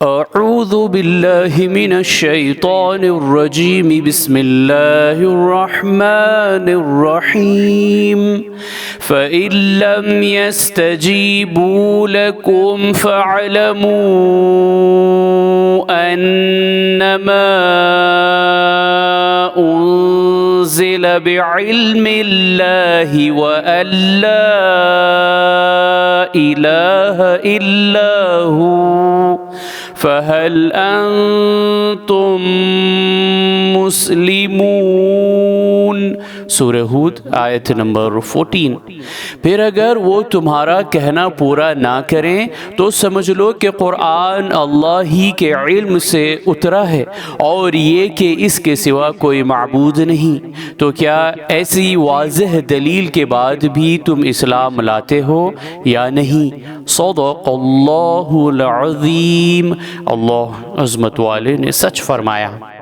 अऊज़ु बिल्लाहि मिनश शैतानिर रजीम बिस्मिल्लाहिर रहमानिर रहीम फ़इन लम यस्तजीबू लकुम फ़अलमू अन्नमा उन्ज़िल बिइल्मिल्लाहि व अल्ला इलाहा इल्ला हू फ़हल अंतुम मुस्लिमून। सूरह हूद आयत नंबर 14। फिर अगर वो तुम्हारा कहना पूरा ना करें तो समझ लो कि कुरान अल्लाह ही के इल्म से उतरा है और ये कि इसके सिवा कोई माबूद नहीं। तो क्या ऐसी वाज़ेह दलील के बाद भी तुम इस्लाम लाते हो या नहीं? सदक़ल्लाहुल अज़ीम। अल्लाह अज़मत वाले ने सच फरमाया।